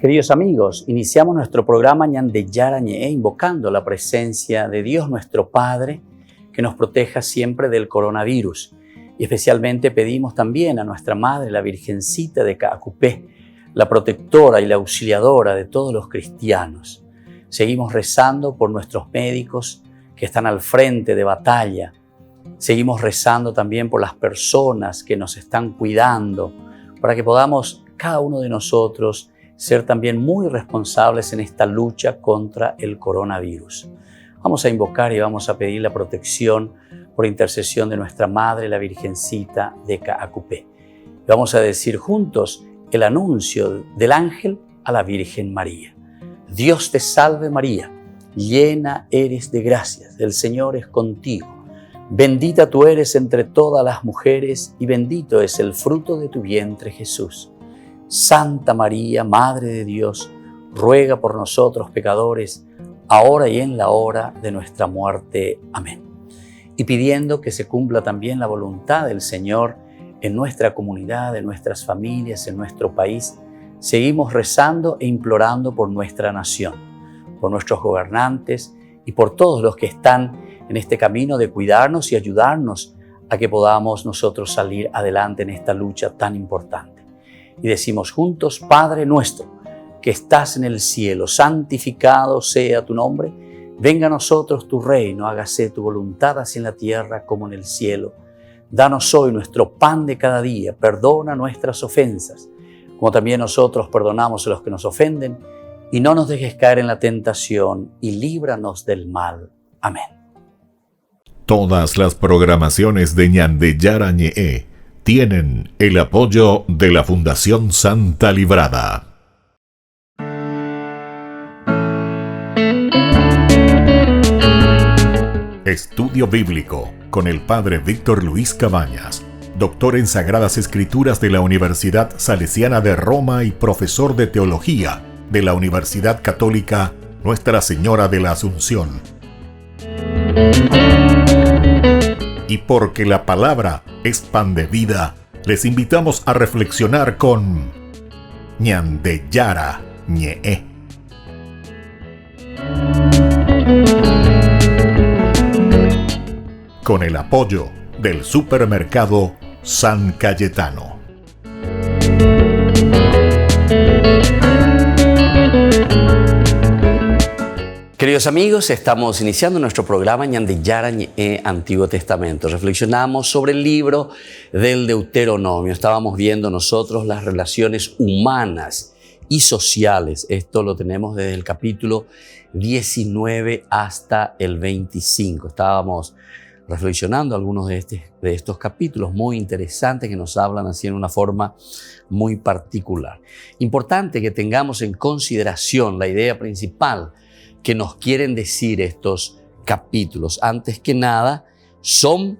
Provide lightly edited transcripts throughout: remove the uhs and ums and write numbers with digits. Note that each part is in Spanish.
Queridos amigos, iniciamos nuestro programa Ñande Yarañe, invocando la presencia de Dios nuestro Padre, que nos proteja siempre del coronavirus. Y especialmente pedimos también a nuestra Madre, la Virgencita de Caacupé, la protectora y la auxiliadora de todos los cristianos. Seguimos rezando por nuestros médicos que están al frente de batalla. Seguimos rezando también por las personas que nos están cuidando, para que podamos, cada uno de nosotros, ser también muy responsables en esta lucha contra el coronavirus. Vamos a invocar y vamos a pedir la protección por intercesión de nuestra Madre, la Virgencita de Caacupé. Vamos a decir juntos el anuncio del ángel a la Virgen María. Dios te salve María, llena eres de gracias, el Señor es contigo. Bendita tú eres entre todas las mujeres y bendito es el fruto de tu vientre Jesús. Santa María, Madre de Dios, ruega por nosotros pecadores, ahora y en la hora de nuestra muerte. Amén. Y pidiendo que se cumpla también la voluntad del Señor en nuestra comunidad, en nuestras familias, en nuestro país, seguimos rezando e implorando por nuestra nación, por nuestros gobernantes y por todos los que están en este camino de cuidarnos y ayudarnos a que podamos nosotros salir adelante en esta lucha tan importante. Y decimos juntos, Padre nuestro, que estás en el cielo, santificado sea tu nombre. Venga a nosotros tu reino, hágase tu voluntad así en la tierra como en el cielo. Danos hoy nuestro pan de cada día, perdona nuestras ofensas, como también nosotros perdonamos a los que nos ofenden, y no nos dejes caer en la tentación, y líbranos del mal. Amén. Todas las programaciones de Ñande Yarañe tienen el apoyo de la Fundación Santa Librada. Estudio Bíblico con el Padre Víctor Luis Cabañas, doctor en Sagradas Escrituras de la Universidad Salesiana de Roma y profesor de Teología de la Universidad Católica Nuestra Señora de la Asunción. Y porque la palabra es pan de vida, les invitamos a reflexionar con Ñande Yarañe. Con el apoyo del supermercado San Cayetano. Queridos amigos, estamos iniciando nuestro programa Ñande Yarañe, Antiguo Testamento. Reflexionamos sobre el libro del Deuteronomio. Estábamos viendo nosotros las relaciones humanas y sociales. Esto lo tenemos desde el capítulo 19 hasta el 25. Estábamos reflexionando algunos de estos capítulos muy interesantes que nos hablan así en una forma muy particular. Importante que tengamos en consideración la idea principal que nos quieren decir estos capítulos. Antes que nada, son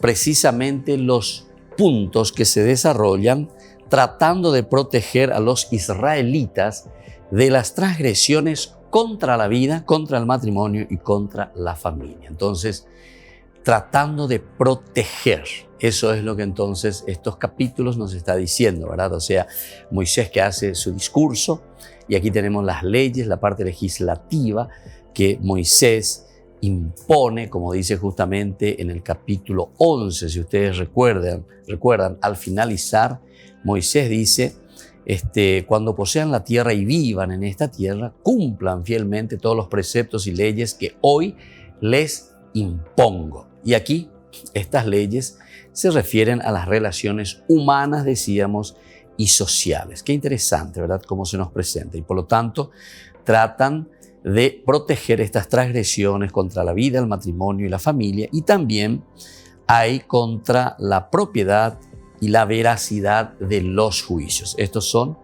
precisamente los puntos que se desarrollan tratando de proteger a los israelitas de las transgresiones contra la vida, contra el matrimonio y contra la familia. Entonces, tratando de proteger. Eso es lo que entonces estos capítulos nos está diciendo, ¿verdad? O sea, Moisés que hace su discurso, y aquí tenemos las leyes, la parte legislativa que Moisés impone, como dice justamente en el capítulo 11, si ustedes recuerdan, al finalizar, Moisés dice, cuando posean la tierra y vivan en esta tierra, cumplan fielmente todos los preceptos y leyes que hoy les impongo. Y aquí estas leyes se refieren a las relaciones humanas, decíamos, y sociales. Qué interesante, ¿verdad?, cómo se nos presenta. Y por lo tanto, tratan de proteger estas transgresiones contra la vida, el matrimonio y la familia, y también hay contra la propiedad y la veracidad de los juicios. Estos son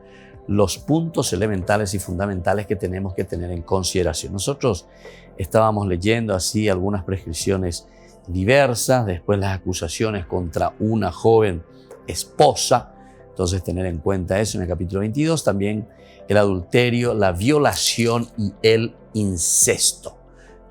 los puntos elementales y fundamentales que tenemos que tener en consideración. Nosotros estábamos leyendo así algunas prescripciones diversas, después las acusaciones contra una joven esposa. Entonces, tener en cuenta eso en el capítulo 22, también el adulterio, la violación y el incesto.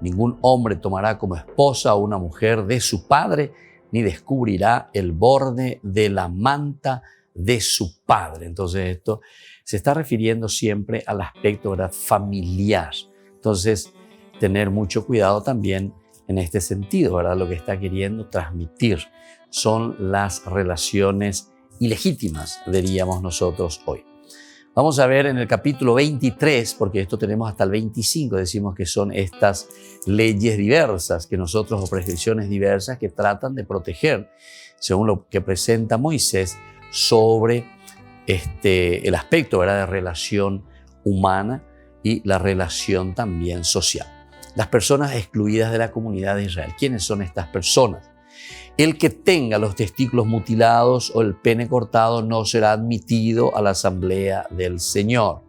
Ningún hombre tomará como esposa a una mujer de su padre, ni descubrirá el borde de la manta de su padre. Entonces esto se está refiriendo siempre al aspecto, ¿verdad?, familiar. Entonces, tener mucho cuidado también en este sentido, ¿verdad? Lo que está queriendo transmitir son las relaciones ilegítimas, diríamos nosotros hoy. Vamos a ver en el capítulo 23, porque esto tenemos hasta el 25, decimos que son estas leyes diversas que nosotros, o prescripciones diversas que tratan de proteger, según lo que presenta Moisés, sobre el aspecto, ¿verdad?, de relación humana y la relación también social. Las personas excluidas de la comunidad de Israel. ¿Quiénes son estas personas? El que tenga los testículos mutilados o el pene cortado no será admitido a la asamblea del Señor.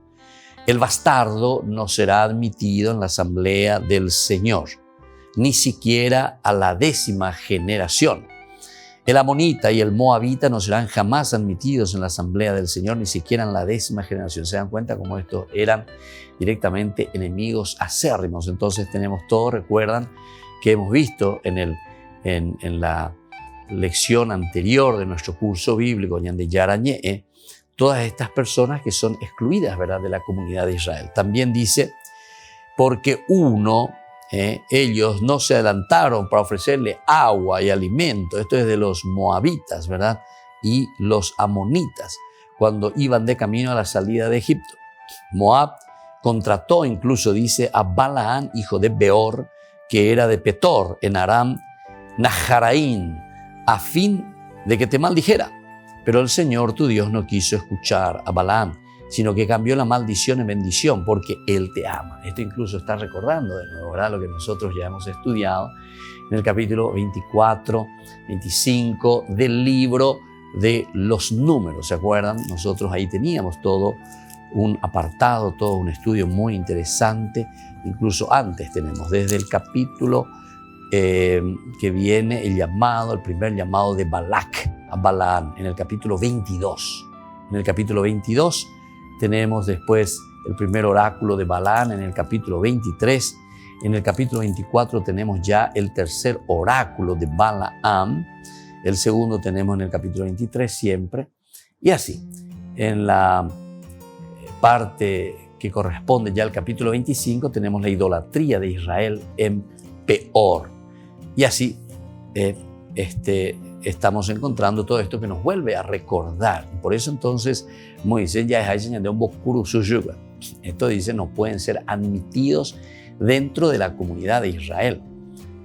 El bastardo no será admitido en la asamblea del Señor, ni siquiera a la 10ª generación. El amonita y el moabita no serán jamás admitidos en la asamblea del Señor, ni siquiera en la 10ª generación. ¿Se dan cuenta cómo estos eran directamente enemigos acérrimos? Entonces tenemos todo, recuerdan que hemos visto en la lección anterior de nuestro curso bíblico, Ñande Yarañe, todas estas personas que son excluidas, ¿verdad?, de la comunidad de Israel. También dice, porque ellos no se adelantaron para ofrecerle agua y alimento. Esto es de los moabitas, ¿verdad?, y los amonitas, cuando iban de camino a la salida de Egipto. Moab contrató incluso, dice, a Balaán, hijo de Beor, que era de Petor, en Aram Naharaín, a fin de que te maldijera. Pero el Señor tu Dios no quiso escuchar a Balaam, sino que cambió la maldición en bendición, porque Él te ama. Esto incluso está recordando de nuevo, ¿verdad?, lo que nosotros ya hemos estudiado en el capítulo 24, 25 del libro de los números. ¿Se acuerdan? Nosotros ahí teníamos todo un apartado, todo un estudio muy interesante. Incluso antes tenemos desde el capítulo que viene el primer llamado de Balac a Balaam, en el capítulo 22. En el capítulo 22 tenemos después el primer oráculo de Balaam en el capítulo 23. En el capítulo 24 tenemos ya el tercer oráculo de Balaam. El segundo tenemos en el capítulo 23 siempre. Y así, en la parte que corresponde ya al capítulo 25 tenemos la idolatría de Israel en Peor. Y así estamos encontrando todo esto que nos vuelve a recordar. Y por eso entonces Moisés ya es de un bokuru suyuga. Esto dice, no pueden ser admitidos dentro de la comunidad de Israel,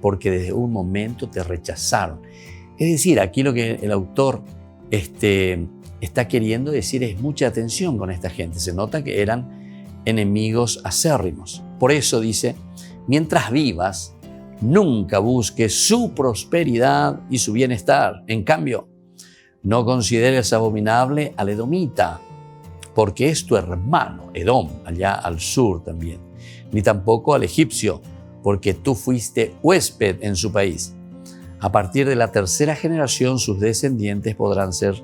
porque desde un momento te rechazaron. Es decir, aquí lo que el autor está queriendo decir es mucha atención con esta gente. Se nota que eran enemigos acérrimos. Por eso dice, mientras vivas, nunca busques su prosperidad y su bienestar. En cambio, no consideres abominable al edomita, porque es tu hermano, Edom, allá al sur también. Ni tampoco al egipcio, porque tú fuiste huésped en su país. A partir de la 3ª generación, sus descendientes podrán ser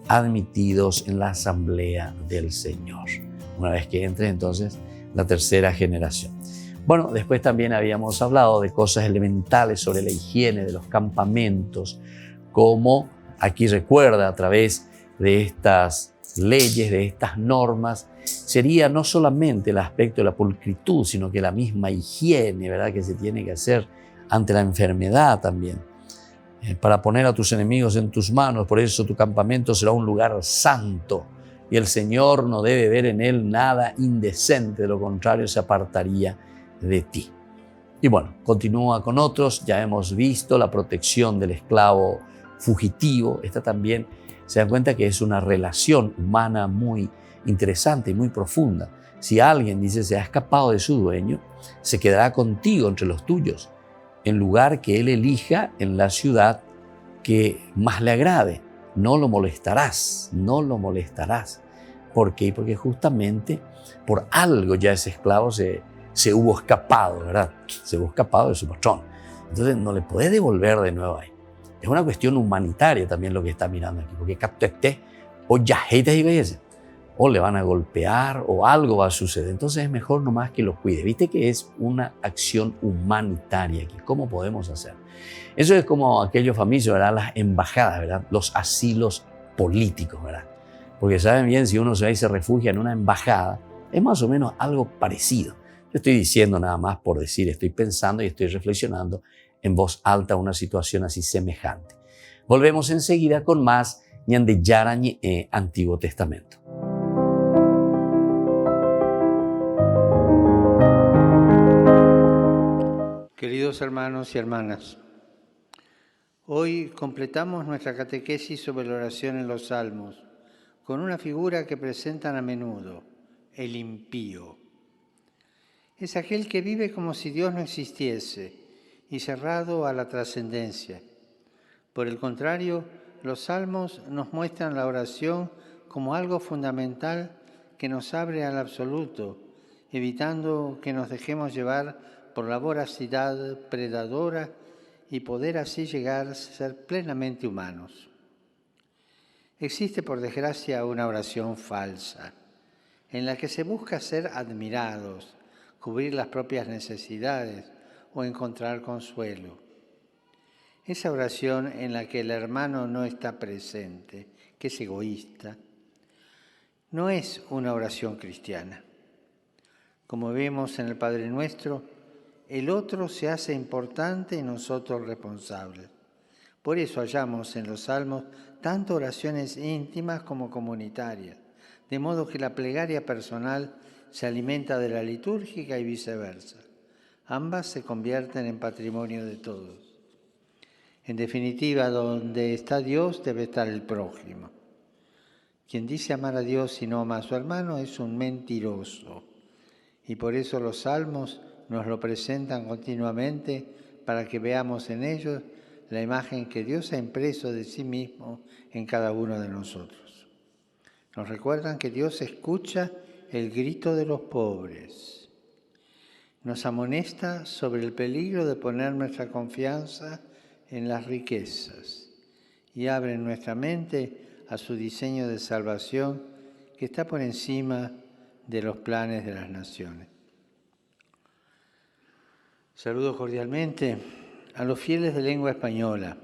admitidos en la asamblea del Señor. Una vez que entre entonces la 3ª generación. Bueno, después también habíamos hablado de cosas elementales sobre la higiene de los campamentos, como aquí recuerda a través de estas leyes, de estas normas, sería no solamente el aspecto de la pulcritud, sino que la misma higiene, ¿verdad?, que se tiene que hacer ante la enfermedad también. Para poner a tus enemigos en tus manos, por eso tu campamento será un lugar santo y el Señor no debe ver en él nada indecente, de lo contrario se apartaría de ti. Y bueno, continúa con otros. Ya hemos visto la protección del esclavo fugitivo. Esta también se dan cuenta que es una relación humana muy interesante y muy profunda. Si alguien dice se ha escapado de su dueño, se quedará contigo entre los tuyos, en lugar que él elija en la ciudad que más le agrade. No lo molestarás, no lo molestarás. ¿Por qué? Porque justamente por algo ya ese esclavo se hubo escapado, ¿verdad? Se hubo escapado de su patrón. Entonces no le puede devolver de nuevo ahí. Es una cuestión humanitaria también lo que está mirando aquí, porque o ya o le van a golpear o algo va a suceder. Entonces es mejor nomás que lo cuide. Viste que es una acción humanitaria aquí. ¿Cómo podemos hacer? Eso es como aquello famoso, ¿verdad? Las embajadas, ¿verdad? Los asilos políticos, ¿verdad? Porque saben bien, si uno se va y se refugia en una embajada, es más o menos algo parecido. Yo estoy diciendo nada más por decir, estoy pensando y estoy reflexionando en voz alta una situación así semejante. Volvemos enseguida con más Ñande Yarañe Antiguo Testamento. Queridos hermanos y hermanas, hoy completamos nuestra catequesis sobre la oración en los Salmos con una figura que presentan a menudo, el impío. Es aquel que vive como si Dios no existiese y cerrado a la trascendencia. Por el contrario, los Salmos nos muestran la oración como algo fundamental que nos abre al absoluto, evitando que nos dejemos llevar por la voracidad predadora y poder así llegar a ser plenamente humanos. Existe, por desgracia, una oración falsa, en la que se busca ser admirados, cubrir las propias necesidades o encontrar consuelo. Esa oración en la que el hermano no está presente, que es egoísta, no es una oración cristiana. Como vemos en el Padre Nuestro, el otro se hace importante y nosotros responsables. Por eso hallamos en los Salmos tanto oraciones íntimas como comunitarias, de modo que la plegaria personal se alimenta de la litúrgica y viceversa. Ambas se convierten en patrimonio de todos. En definitiva, donde está Dios debe estar el prójimo. Quien dice amar a Dios y no ama a su hermano es un mentiroso. Y por eso los Salmos nos lo presentan continuamente para que veamos en ellos la imagen que Dios ha impreso de sí mismo en cada uno de nosotros. Nos recuerdan que Dios escucha el grito de los pobres. Nos amonesta sobre el peligro de poner nuestra confianza en las riquezas y abre nuestra mente a su diseño de salvación que está por encima de los planes de las naciones. Saludo cordialmente a los fieles de lengua española.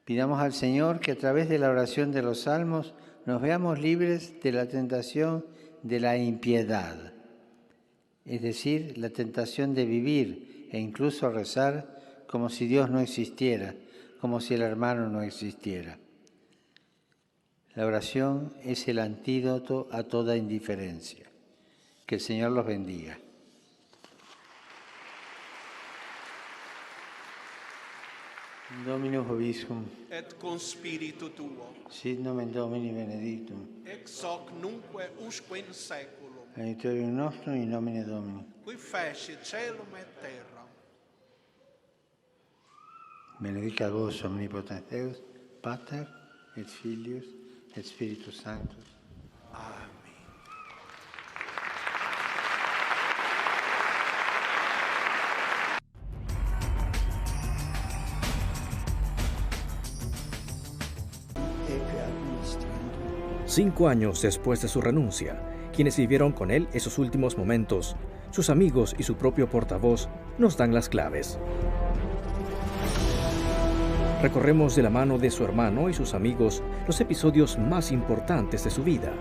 Pidamos al Señor que a través de la oración de los Salmos nos veamos libres de la tentación de la impiedad, es decir, la tentación de vivir e incluso rezar como si Dios no existiera, como si el hermano no existiera. La oración es el antídoto a toda indiferencia. Que el Señor los bendiga. Dominus vobiscum. Et con spiritu tuo. Sit nomen Domini benedictum. Ex hoc nunque usque in saeculum. Aiuterium nostrum in nomine Domini. Qui feci celum et terra. Benedicat vos omnipotens Deus, Pater et Filius et Spiritus Sanctus. Amen. Ecce administrandum. 5 años después de su renuncia, quienes vivieron con él esos últimos momentos, sus amigos y su propio portavoz, nos dan las claves. Recorremos de la mano de su hermano y sus amigos los episodios más importantes de su vida,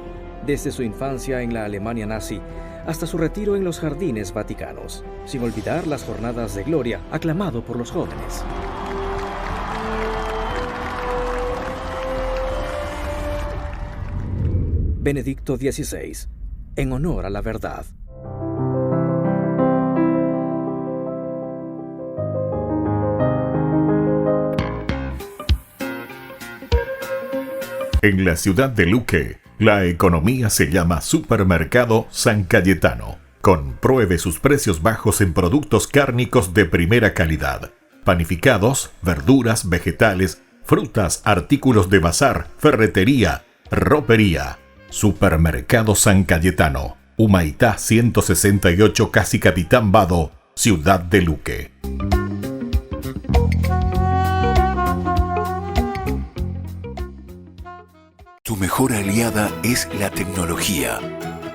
desde su infancia en la Alemania nazi hasta su retiro en los jardines vaticanos, sin olvidar las jornadas de gloria aclamado por los jóvenes. Benedicto XVI, en honor a la verdad. En la ciudad de Luque, la economía se llama Supermercado San Cayetano. Compruebe sus precios bajos en productos cárnicos de primera calidad. Panificados, verduras, vegetales, frutas, artículos de bazar, ferretería, ropería. Supermercado San Cayetano, Humaitá 168, Casi Capitán Vado, ciudad de Luque. Tu mejor aliada es la tecnología.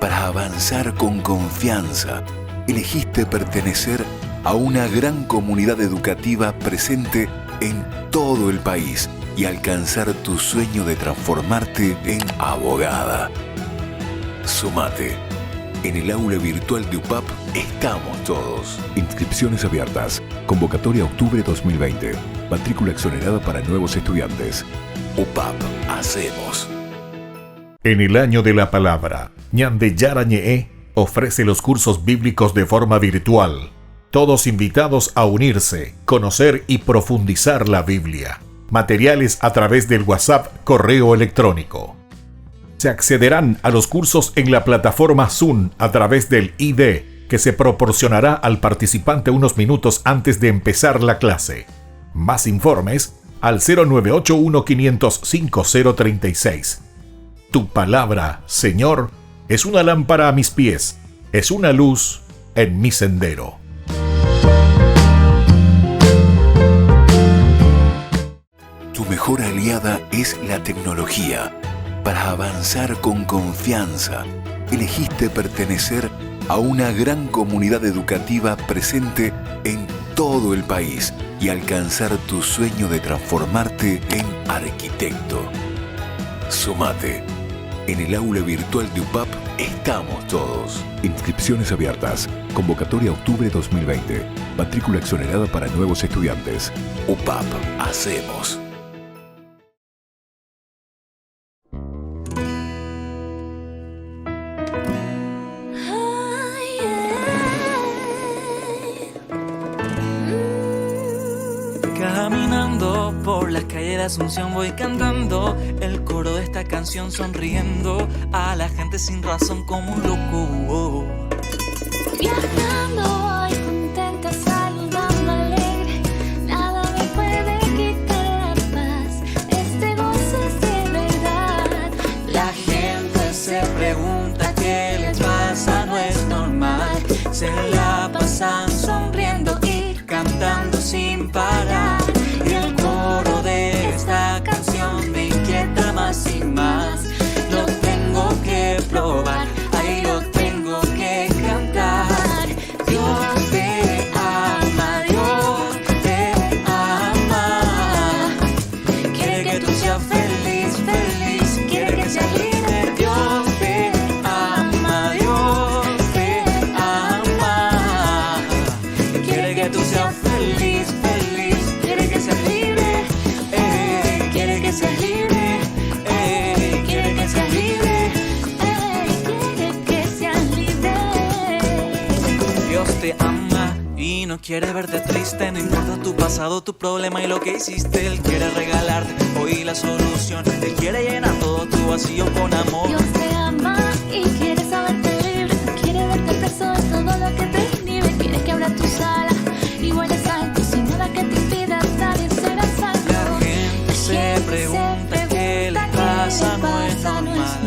Para avanzar con confianza, elegiste pertenecer a una gran comunidad educativa presente en todo el país, y alcanzar tu sueño de transformarte en abogada. Sumate. En el aula virtual de UPAP estamos todos. Inscripciones abiertas. Convocatoria octubre 2020. Matrícula exonerada para nuevos estudiantes. UPAP, hacemos. En el año de la palabra, Ñande Yarañe ofrece los cursos bíblicos de forma virtual. Todos invitados a unirse, conocer y profundizar la Biblia. Materiales a través del WhatsApp, correo electrónico. Se accederán a los cursos en la plataforma Zoom a través del ID, que se proporcionará al participante unos minutos antes de empezar la clase. Más informes al 0981-500-5036. Tu palabra, Señor, es una lámpara a mis pies, es una luz en mi sendero. Tu mejor aliada es la tecnología. Para avanzar con confianza, elegiste pertenecer a una gran comunidad educativa presente en todo el país y alcanzar tu sueño de transformarte en arquitecto. Sumate. En el aula virtual de UPAP estamos todos. Inscripciones abiertas. Convocatoria octubre 2020. Matrícula exonerada para nuevos estudiantes. UPAP, hacemos. Caminando por las calles de Asunción voy cantando el coro de esta canción, sonriendo a la gente sin razón como un loco. Viajando voy contenta, saludando alegre, nada me puede quitar la paz, este gozo es de verdad. La gente se pregunta qué les pasa, no es normal, se la pasan sonriendo y cantando sin parar. Y el coro de esta canción me inquieta más y más. Lo tengo que probar, ahí lo tengo que cantar. Dios te ama, Dios te ama. Quiere que tú seas feliz, feliz, quiere que seas libre. Dios te ama, Dios te ama. Quiere que tú seas feliz, feliz, quiere que seas libre, quiere que seas libre, quiere que seas libre, Quiere que seas libre. Dios te ama y no quiere verte triste, no importa tu pasado, tu problema y lo que hiciste. Él quiere regalarte hoy la solución, Él quiere llenar todo tu vacío con amor. Dios te ama y quiere saberte libre, quiere verte preso de todo lo que te inhibe, quiere que abra tus alas y vueles alto sin nada que te impida dar y ser a salvo. La gente se pregunta qué le pasa, no es normal,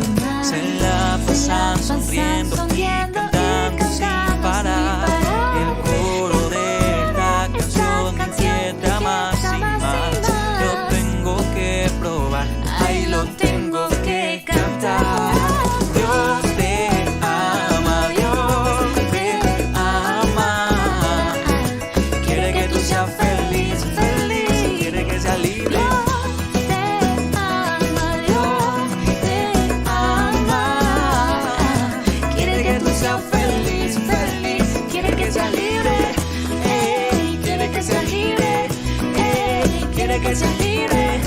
se la pasan sonriendo y cantando sin parar. El coro de esta canción me inquieta más y más. Lo tengo que probar, ahí lo tengo que cantar. Dios te ama, Dios te ama. Quiere que tú seas feliz, feliz, quiere que seas libre. Dios te ama, Dios te ama. Quiere que tú seas feliz, feliz, quiere que seas libre, quiere que seas libre, quiere que seas libre,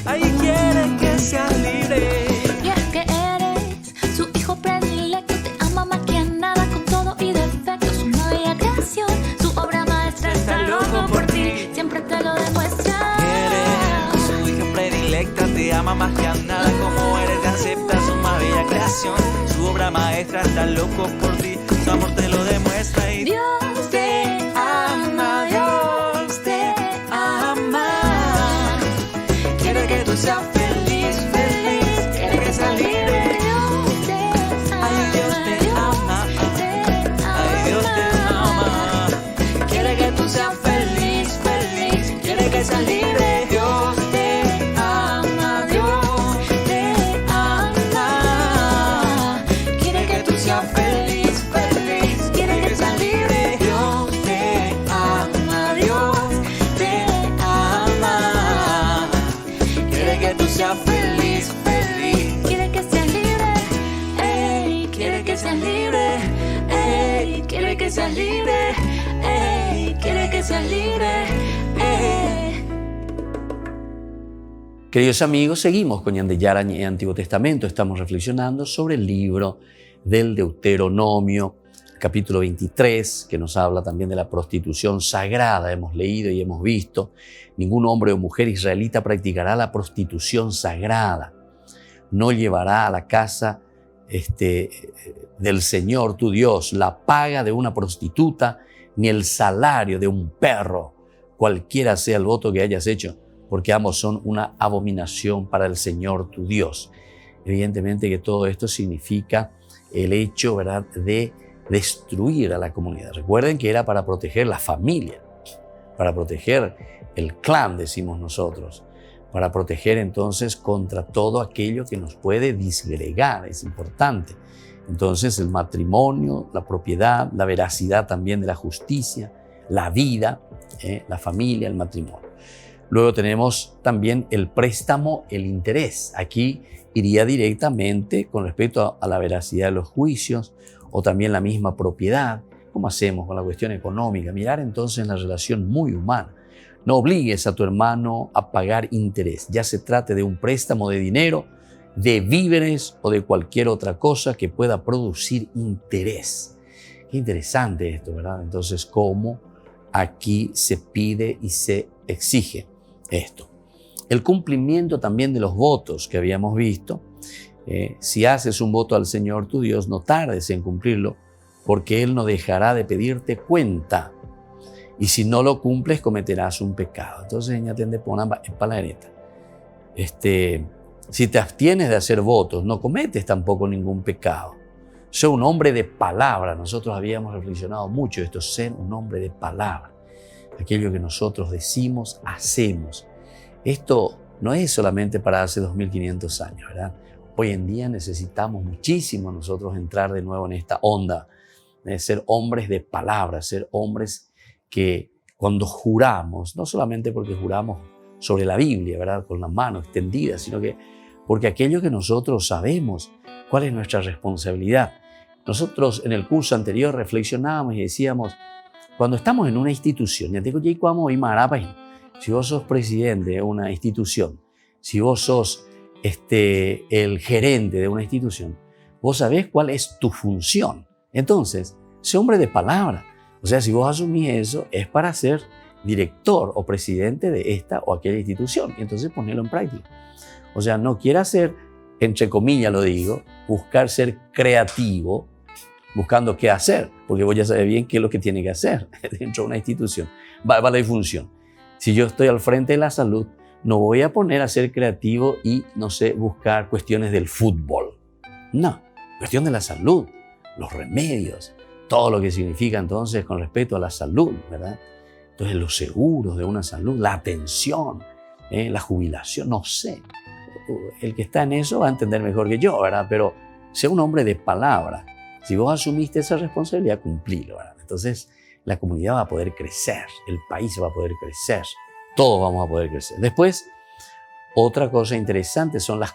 ay, quiere que seas libre. Y es que eres su hijo predilecto, te ama más que a nada con todo y defectos. Una bella creación, su obra maestra está loco por ti, siempre te lo demuestra. Eres su hija predilecta, te ama más que a nada como eres, te acepta su más bella creación. Su obra maestra está loco por ti, su amor te lo demuestra. Y Dios te ama, Dios te ama. Quiere que tú seas feliz, feliz, quiere que seas libre. Ay, Dios te ama, ay, Dios te ama. Quiere que tú seas feliz, feliz, quiere que seas libre. Dios te ama, Dios te ama. Quiere que tú seas feliz, feliz, quiere que seas libre. Dios te ama, Dios te ama. Queridos amigos, seguimos con Ñandeyara Ñe Antiguo Testamento. Estamos reflexionando sobre el libro del Deuteronomio, capítulo 23, que nos habla también de la prostitución sagrada. Hemos leído y hemos visto, ningún hombre o mujer israelita practicará la prostitución sagrada. No llevará a la casa del Señor tu Dios la paga de una prostituta, ni el salario de un perro, cualquiera sea el voto que hayas hecho, porque ambos son una abominación para el Señor tu Dios. Evidentemente que todo esto significa el hecho, ¿verdad?, de destruir a la comunidad. Recuerden que era para proteger la familia, para proteger el clan, decimos nosotros, para proteger entonces contra todo aquello que nos puede disgregar, es importante. Entonces el matrimonio, la propiedad, la veracidad también de la justicia, la vida, la familia, el matrimonio. Luego tenemos también el préstamo, el interés. Aquí iría directamente con respecto a la veracidad de los juicios o también la misma propiedad. ¿Cómo hacemos con la cuestión económica? Mirar entonces la relación muy humana. No obligues a tu hermano a pagar interés, ya se trate de un préstamo de dinero, de víveres o de cualquier otra cosa que pueda producir interés. Qué interesante esto, ¿verdad? Entonces, ¿cómo aquí se pide y se exige esto? El cumplimiento también de los votos que habíamos visto. Si haces un voto al Señor tu Dios, no tardes en cumplirlo, porque Él no dejará de pedirte cuenta. Y si no lo cumples, cometerás un pecado. Entonces, ya te ponen palaneta. Si te abstienes de hacer votos, no cometes tampoco ningún pecado. Sé un hombre de palabra. Nosotros habíamos reflexionado mucho de esto, ser un hombre de palabra. Aquello que nosotros decimos, hacemos. Esto no es solamente para hace 2500 años, ¿verdad? Hoy en día necesitamos muchísimo nosotros entrar de nuevo en esta onda de ser hombres de palabra, ser hombres que cuando juramos, no solamente porque juramos sobre la Biblia, ¿verdad?, con la mano extendida, sino que porque aquello que nosotros sabemos, cuál es nuestra responsabilidad. Nosotros en el curso anterior reflexionábamos y decíamos, cuando estamos en una institución, si vos sos presidente de una institución, si vos sos el gerente de una institución, vos sabés cuál es tu función. Entonces, sé hombre de palabra. O sea, si vos asumís eso, es para ser director o presidente de esta o aquella institución. Y entonces ponelo en práctica. O sea, no quieras ser, entre comillas lo digo, buscar ser creativo, buscando qué hacer, porque vos ya sabés bien qué es lo que tiene que hacer dentro de una institución. Vale y función. Si yo estoy al frente de la salud, no voy a poner a ser creativo y, no sé, buscar cuestiones del fútbol. No, cuestión de la salud, los remedios, todo lo que significa entonces con respecto a la salud, ¿verdad? Entonces los seguros de una salud, la atención, la jubilación, no sé. El que está en eso va a entender mejor que yo, ¿verdad? Pero sea un hombre de palabra. Si vos asumiste esa responsabilidad, cumplilo, ¿verdad? Entonces la comunidad va a poder crecer, el país va a poder crecer, todos vamos a poder crecer. Después, otra cosa interesante son las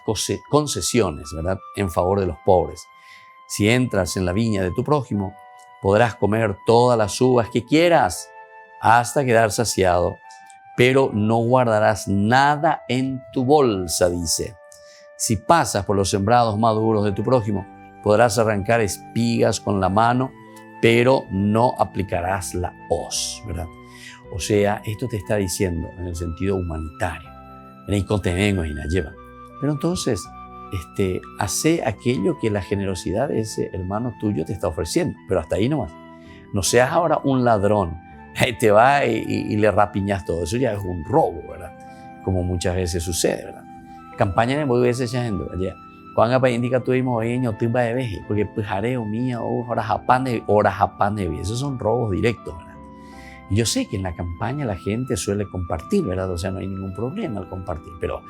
concesiones, ¿verdad?, en favor de los pobres. Si entras en la viña de tu prójimo, podrás comer todas las uvas que quieras hasta quedar saciado, pero no guardarás nada en tu bolsa, dice. Si pasas por los sembrados maduros de tu prójimo, podrás arrancar espigas con la mano, pero no aplicarás la hoz, ¿verdad? O sea, esto te está diciendo en el sentido humanitario. Pero entonces, hace aquello que la generosidad de ese hermano tuyo te está ofreciendo, pero hasta ahí nomás. No seas ahora un ladrón, te va y le rapiñas todo. Eso ya es un robo, ¿verdad? Como muchas veces sucede, ¿verdad? Campaña de muy veces ya gente, ¿verdad? Cuando para indicar tuvimos no te va de veje, porque pues jareo mía o horas japan de esos son robos directos, ¿verdad? Y yo sé que en la campaña la gente suele compartir, ¿verdad? O sea, no hay ningún problema al compartir, pero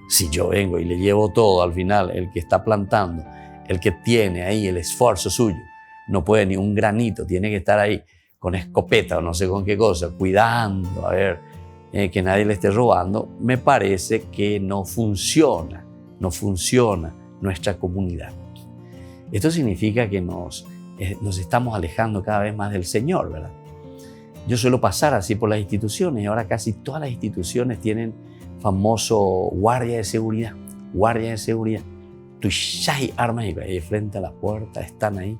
si yo vengo y le llevo todo, al final el que está plantando, el que tiene ahí el esfuerzo suyo, no puede ni un granito, tiene que estar ahí con escopeta o no sé con qué cosa, cuidando, a ver, que nadie le esté robando, me parece que no funciona nuestra comunidad. Esto significa que nos estamos alejando cada vez más del Señor, ¿verdad? Yo suelo pasar así por las instituciones y ahora casi todas las instituciones tienen famoso guardia de seguridad. Guardia de seguridad. Tú ya hay armas ahí frente a la puerta, están ahí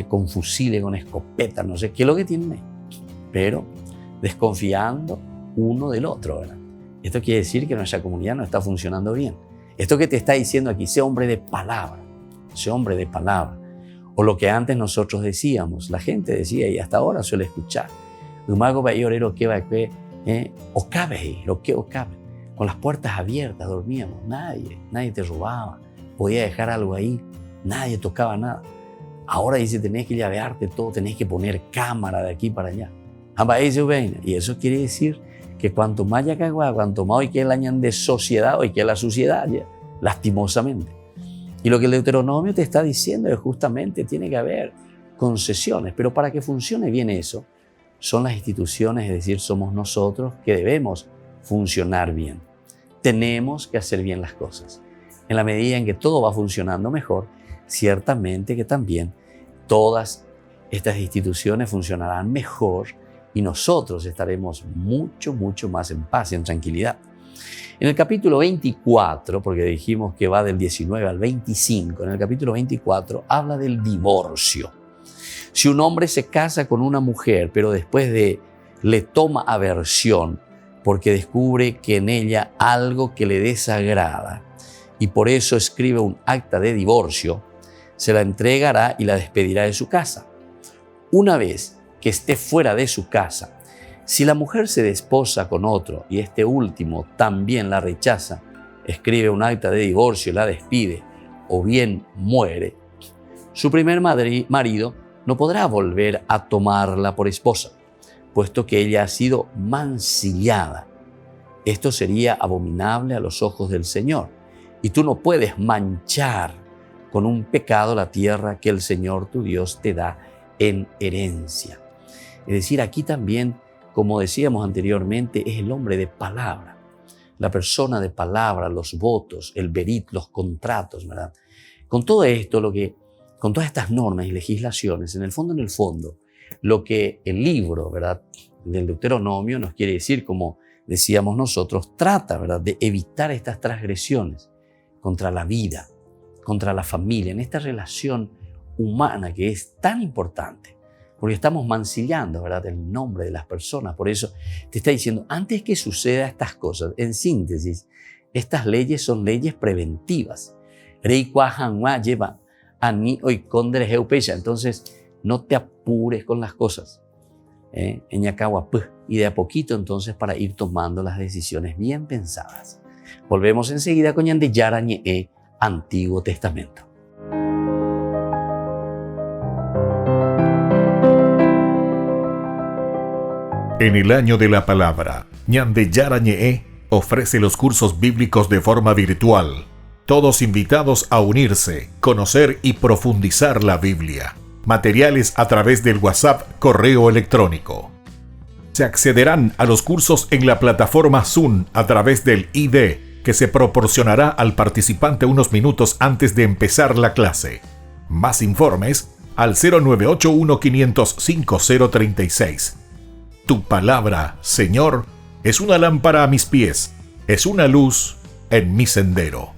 con fusiles, con escopetas, no sé qué es lo que tienen ahí. Pero desconfiando uno del otro, ¿verdad? Esto quiere decir que nuestra comunidad no está funcionando bien. Esto que te está diciendo aquí, sé hombre de palabra, sé hombre de palabra. O lo que antes nosotros decíamos, la gente decía y hasta ahora suele escuchar. Con las puertas abiertas dormíamos, nadie te robaba, podía dejar algo ahí, nadie tocaba nada. Ahora dice, tenés que llavearte todo, tenés que poner cámara de aquí para allá. Y eso quiere decir que cuanto más ya cagua, cuanto más hoy que el año de sociedad, hoy que la suciedad, ya, lastimosamente. Y lo que el Deuteronomio te está diciendo es justamente tiene que haber concesiones, pero para que funcione bien eso, son las instituciones, es decir, somos nosotros que debemos funcionar bien. Tenemos que hacer bien las cosas. En la medida en que todo va funcionando mejor, ciertamente que también todas estas instituciones funcionarán mejor y nosotros estaremos mucho más en paz y en tranquilidad. En el capítulo 24, porque dijimos que va del 19 al 25, en el capítulo 24 habla del divorcio. Si un hombre se casa con una mujer, pero después le toma aversión porque descubre que en ella algo que le desagrada y por eso escribe un acta de divorcio, se la entregará y la despedirá de su casa. Una vez que esté fuera de su casa, si la mujer se desposa con otro y este último también la rechaza, escribe un acta de divorcio y la despide, o bien muere, su primer marido no podrá volver a tomarla por esposa, puesto que ella ha sido mancillada. Esto sería abominable a los ojos del Señor, y tú no puedes manchar con un pecado la tierra que el Señor tu Dios te da en herencia. Es decir, aquí también, como decíamos anteriormente, es el hombre de palabra, la persona de palabra, los votos, el verit, los contratos, ¿verdad? Con todo esto, con todas estas normas y legislaciones, en el fondo, lo que el libro, ¿verdad?, del Deuteronomio nos quiere decir, como decíamos nosotros, trata, ¿verdad?, de evitar estas transgresiones contra la vida, contra la familia, en esta relación humana que es tan importante, porque estamos mancillando, ¿verdad?, el nombre de las personas. Por eso te está diciendo, antes que suceda estas cosas, en síntesis, estas leyes son leyes preventivas. Entonces, no te apures con las cosas. Y de a poquito, entonces, para ir tomando las decisiones bien pensadas. Volvemos enseguida con Ñandeyara Ñe'e, Antiguo Testamento. En el año de la palabra, Ñandeyara Ñe'e ofrece los cursos bíblicos de forma virtual. Todos invitados a unirse, conocer y profundizar la Biblia. Materiales a través del WhatsApp, correo electrónico. Se accederán a los cursos en la plataforma Zoom a través del ID, que se proporcionará al participante unos minutos antes de empezar la clase. Más informes al 0981-500-5036. Tu palabra, Señor, es una lámpara a mis pies, es una luz en mi sendero.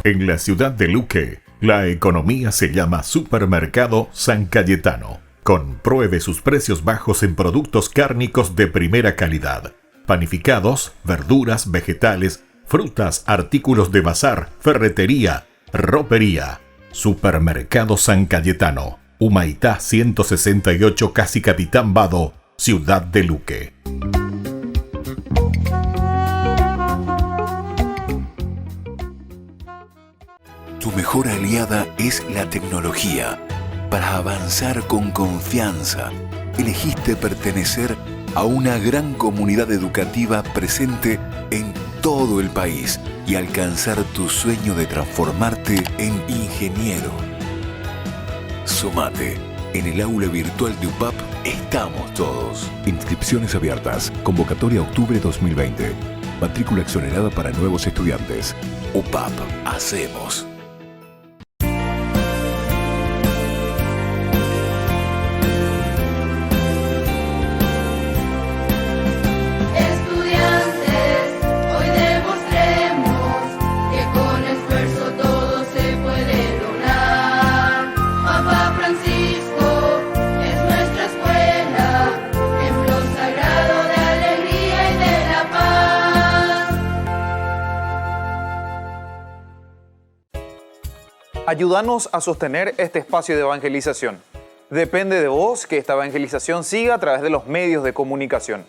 En la ciudad de Luque, la economía se llama Supermercado San Cayetano. Compruebe sus precios bajos en productos cárnicos de primera calidad. Panificados, verduras, vegetales, frutas, artículos de bazar, ferretería, ropería. Supermercado San Cayetano, Humaitá 168, Casi Capitán Vado, ciudad de Luque. Tu mejor aliada es la tecnología. Para avanzar con confianza, elegiste pertenecer a una gran comunidad educativa presente en todo el país y alcanzar tu sueño de transformarte en ingeniero. Sumate. En el aula virtual de UPAP estamos todos. Inscripciones abiertas. Convocatoria octubre 2020. Matrícula exonerada para nuevos estudiantes. UPAP, hacemos. Ayúdanos a sostener este espacio de evangelización. Depende de vos que esta evangelización siga a través de los medios de comunicación.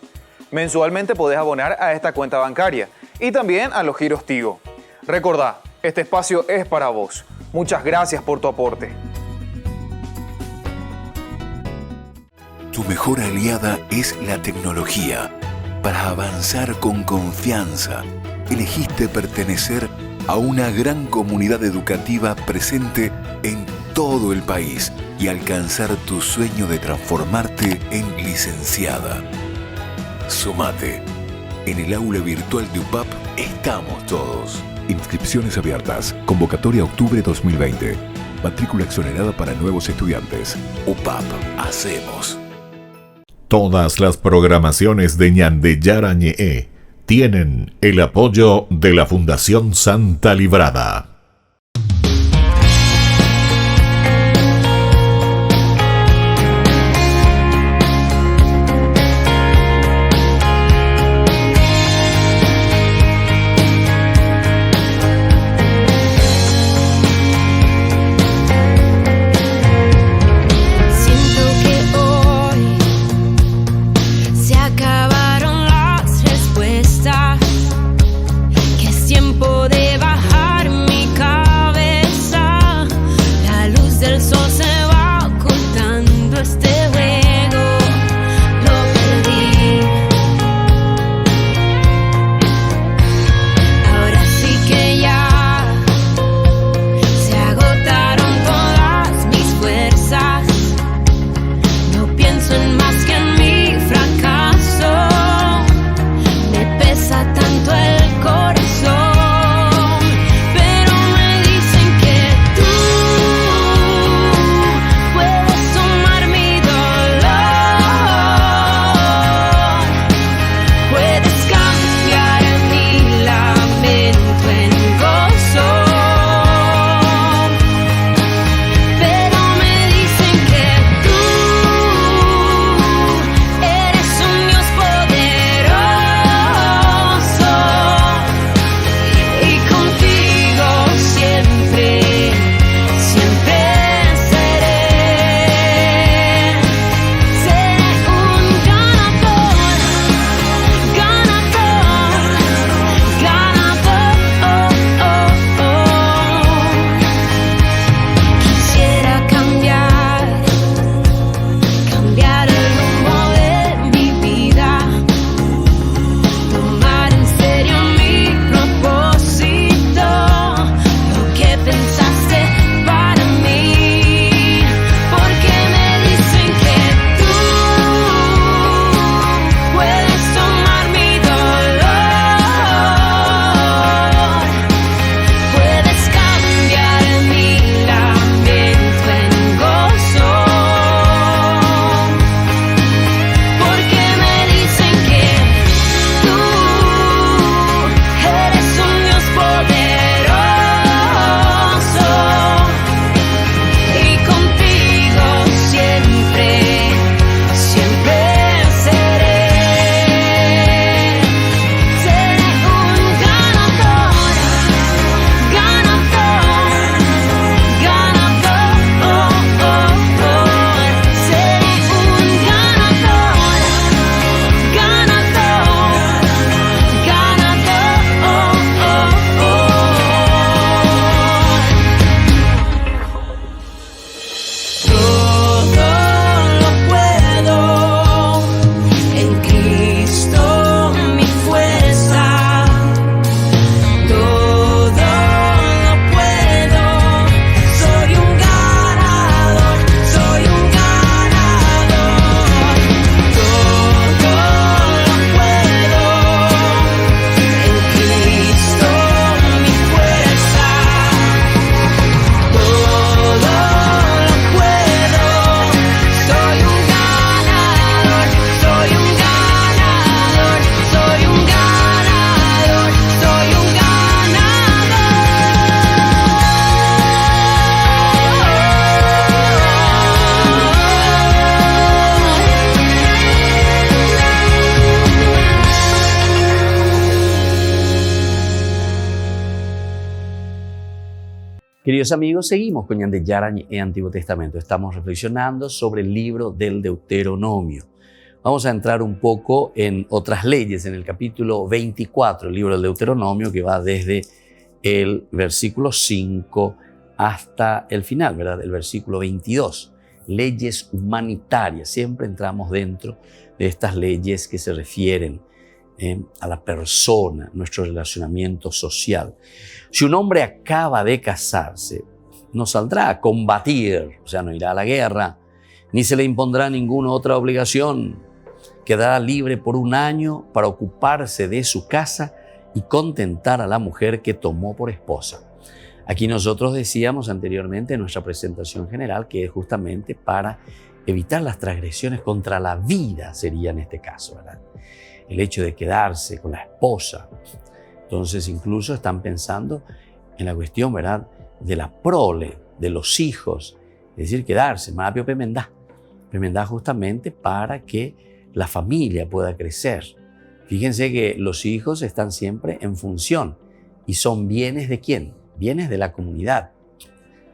Mensualmente podés abonar a esta cuenta bancaria y también a los giros Tigo. Recordá, este espacio es para vos. Muchas gracias por tu aporte. Tu mejor aliada es la tecnología. Para avanzar con confianza, elegiste pertenecer a una gran comunidad educativa presente en todo el país y alcanzar tu sueño de transformarte en licenciada. Sumate. En el aula virtual de UPAP estamos todos. Inscripciones abiertas. Convocatoria octubre 2020. Matrícula exonerada para nuevos estudiantes. UPAP, hacemos. Todas las programaciones de Ñandeyara Ñe'e tienen el apoyo de la Fundación Santa Librada. Tiempo de bajar mi Queridos amigos, seguimos con Ñande Yarañ en Antiguo Testamento. Estamos reflexionando sobre el libro del Deuteronomio. Vamos a entrar un poco en otras leyes, en el capítulo 24, el libro del Deuteronomio, que va desde el versículo 5 hasta el final, ¿verdad? El versículo 22. Leyes humanitarias. Siempre entramos dentro de estas leyes que se refieren a la persona, nuestro relacionamiento social. Si un hombre acaba de casarse, no saldrá a combatir, o sea, no irá a la guerra, ni se le impondrá ninguna otra obligación. Quedará libre por 1 año para ocuparse de su casa y contentar a la mujer que tomó por esposa. Aquí nosotros decíamos anteriormente en nuestra presentación general que es justamente para evitar las transgresiones contra la vida, sería en este caso, ¿verdad? El hecho de quedarse con la esposa. Entonces incluso están pensando en la cuestión, ¿verdad?, de la prole, de los hijos, es decir, quedarse, mapio pemendá justamente para que la familia pueda crecer. Fíjense que los hijos están siempre en función y son bienes de ¿quién? Bienes de la comunidad,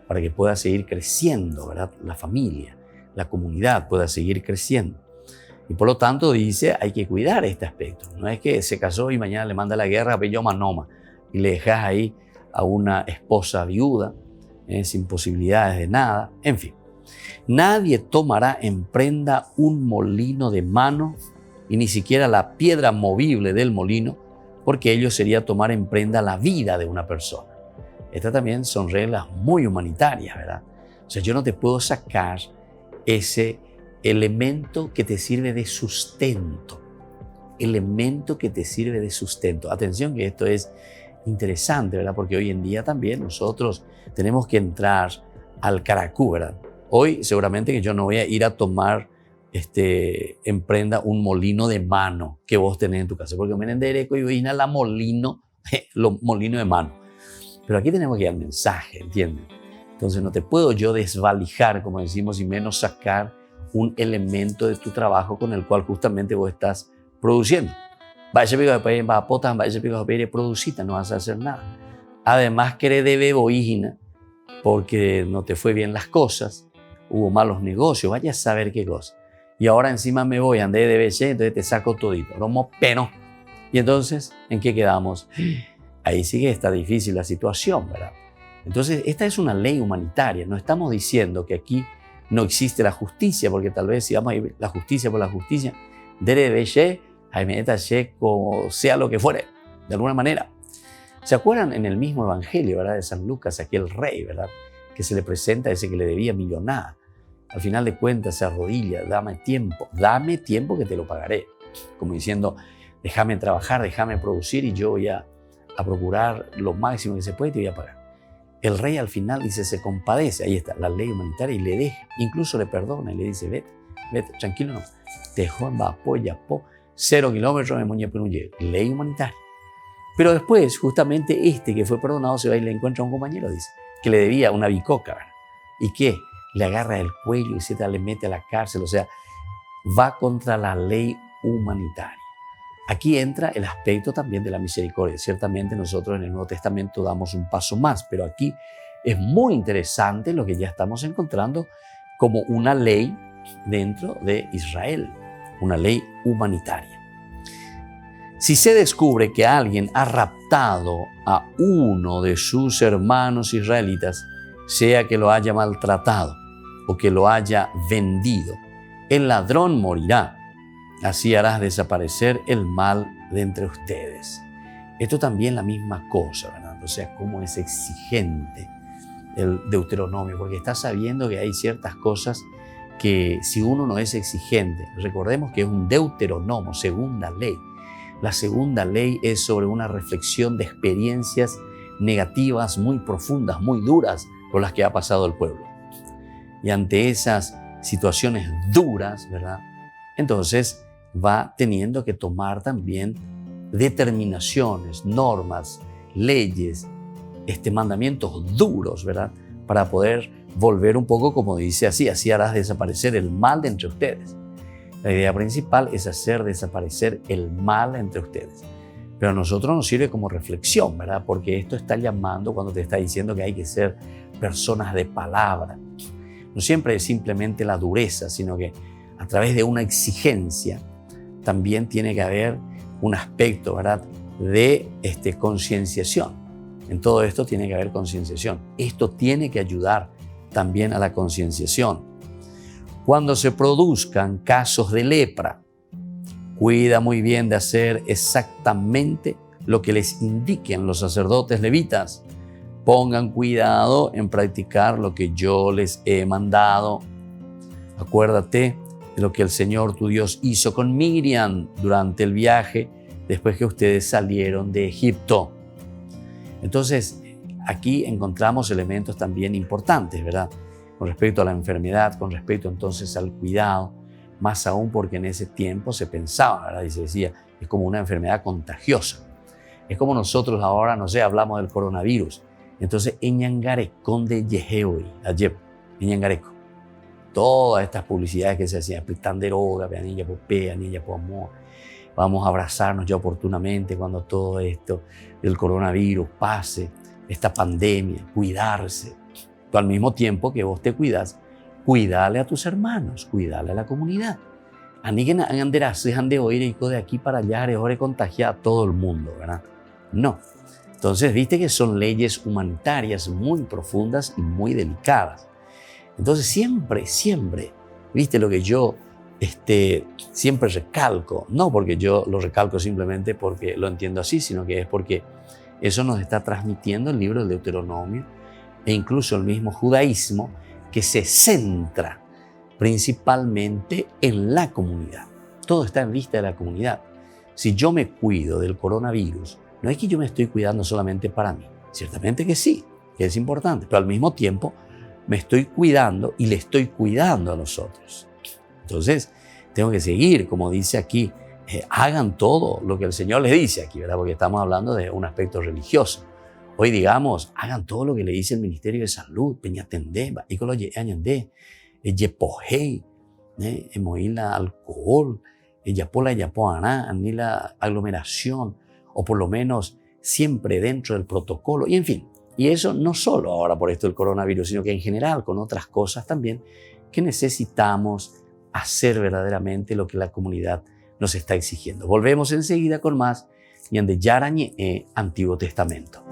para que pueda seguir creciendo, ¿verdad?, la familia, la comunidad pueda seguir creciendo. Y por lo tanto dice, hay que cuidar este aspecto. No es que se casó y mañana le manda la guerra a Peyoma Noma y le dejas ahí a una esposa viuda, sin posibilidades de nada. En fin, nadie tomará en prenda un molino de mano y ni siquiera la piedra movible del molino, porque ello sería tomar en prenda la vida de una persona. Estas también son reglas muy humanitarias, ¿verdad? O sea, yo no te puedo sacar ese elemento que te sirve de sustento. Elemento que te sirve de sustento. Atención que esto es interesante, ¿verdad? Porque hoy en día también nosotros tenemos que entrar al caracú, ¿verdad? Hoy seguramente que yo no voy a ir a tomar en prenda un molino de mano que vos tenés en tu casa, porque me endereco y voy a la molino de mano. Pero aquí tenemos que ir al mensaje, ¿entienden? Entonces no te puedo yo desvalijar, como decimos, y menos sacar un elemento de tu trabajo con el cual justamente vos estás produciendo. Vaya pico de país, va a potas, vaya pico de país, producita, no vas a hacer nada. Además, que de beboígina, porque no te fue bien las cosas, hubo malos negocios, vaya a saber qué cosa. Y ahora encima me voy, andé de BC, entonces te saco todito, romo peno. Y entonces, ¿en qué quedamos? Ahí sí que está difícil la situación, ¿verdad? Entonces, esta es una ley humanitaria. No estamos diciendo que aquí no existe la justicia, porque tal vez si vamos a ir la justicia por la justicia, debe ser, como sea lo que fuere, de alguna manera. ¿Se acuerdan en el mismo evangelio, ¿verdad?, de San Lucas, aquel rey, ¿verdad?, que se le presenta a ese que le debía millonada? Al final de cuentas se arrodilla, dame tiempo que te lo pagaré. Como diciendo, déjame trabajar, déjame producir y yo voy a procurar lo máximo que se puede y te voy a pagar. El rey al final dice, se compadece, ahí está, la ley humanitaria, y le deja, incluso le perdona y le dice, vete, tranquilo, no, te dejó en apoya, 0 kilómetros de Muñe Penuye, ley humanitaria. Pero después, justamente que fue perdonado se va y le encuentra a un compañero, dice, que le debía una bicoca, ¿verdad? ¿Y qué? Le agarra el cuello y le mete a la cárcel, o sea, va contra la ley humanitaria. Aquí entra el aspecto también de la misericordia. Ciertamente nosotros en el Nuevo Testamento damos un paso más, pero aquí es muy interesante lo que ya estamos encontrando como una ley dentro de Israel, una ley humanitaria. Si se descubre que alguien ha raptado a uno de sus hermanos israelitas, sea que lo haya maltratado o que lo haya vendido, el ladrón morirá. Así harás desaparecer el mal de entre ustedes. Esto también la misma cosa, ¿verdad? O sea, cómo es exigente el Deuteronomio, porque está sabiendo que hay ciertas cosas que si uno no es exigente, recordemos que es un Deuteronomio, segunda ley. La segunda ley es sobre una reflexión de experiencias negativas muy profundas, muy duras por las que ha pasado el pueblo. Y ante esas situaciones duras, ¿verdad?, entonces va teniendo que tomar también determinaciones, normas, leyes, mandamientos duros, ¿verdad?, para poder volver un poco, como dice así harás desaparecer el mal de entre ustedes. La idea principal es hacer desaparecer el mal entre ustedes. pero a nosotros nos sirve como reflexión, ¿verdad? Porque esto está llamando cuando te está diciendo que hay que ser personas de palabra. No siempre es simplemente la dureza, sino que a través de una exigencia también tiene que haber un aspecto, ¿verdad?, de concienciación. En todo esto tiene que haber concienciación. Esto tiene que ayudar también a la concienciación. Cuando se produzcan casos de lepra, cuida muy bien de hacer exactamente lo que les indiquen los sacerdotes levitas. Pongan cuidado en practicar lo que yo les he mandado. Acuérdate de lo que el Señor tu Dios hizo con Miriam durante el viaje después que ustedes salieron de Egipto. Entonces, aquí encontramos elementos también importantes, ¿verdad? Con respecto a la enfermedad, con respecto entonces al cuidado, más aún porque en ese tiempo se pensaba, ¿verdad? Y se decía, es como una enfermedad contagiosa. Es como nosotros ahora, no sé, hablamos del coronavirus. Entonces, Eñangarecón de Yeheoi, ayer, Eñangareco. Todas estas publicidades que se hacían, aplican droga, veanilla por pe, anilla por amor. Vamos a abrazarnos ya oportunamente cuando todo esto del coronavirus pase, esta pandemia, cuidarse. Tú al mismo tiempo que vos te cuidas, cuídale a tus hermanos, cuídale a la comunidad. Aníguen han de oír de aquí para allá, de contagiar a todo el mundo, ¿verdad? No. Entonces, viste que son leyes humanitarias muy profundas y muy delicadas. Entonces, siempre, viste lo que yo siempre recalco, no porque yo lo recalco simplemente porque lo entiendo así, sino que es porque eso nos está transmitiendo el libro del Deuteronomio e incluso el mismo judaísmo, que se centra principalmente en la comunidad. Todo está en vista de la comunidad. Si yo me cuido del coronavirus, no es que yo me estoy cuidando solamente para mí. Ciertamente que sí, que es importante, pero al mismo tiempo me estoy cuidando y le estoy cuidando a los otros. Entonces, tengo que seguir, como dice aquí, hagan todo lo que el Señor les dice aquí, ¿verdad? Porque estamos hablando de un aspecto religioso. Hoy, digamos, hagan todo lo que le dice el Ministerio de Salud, peñatendé, ícolo añandé, yepojei, emoíla alcohol, yapola yapoaná, anila aglomeración, o por lo menos siempre dentro del protocolo, y en fin. Y eso no solo ahora por esto del coronavirus, sino que en general con otras cosas también que necesitamos hacer verdaderamente lo que la comunidad nos está exigiendo. Volvemos enseguida con más Ñande Yarañe Antiguo Testamento.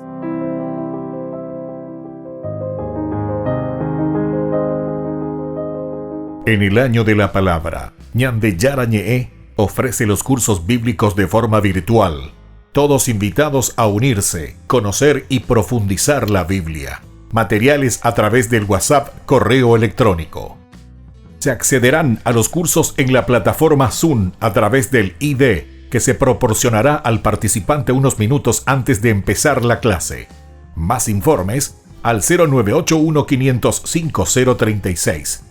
En el año de la palabra, Ñande Yarañe ofrece los cursos bíblicos de forma virtual. Todos invitados a unirse, conocer y profundizar la Biblia. Materiales a través del WhatsApp, correo electrónico. Se accederán a los cursos en la plataforma Zoom a través del ID, que se proporcionará al participante unos minutos antes de empezar la clase. Más informes al 0981-500-5036.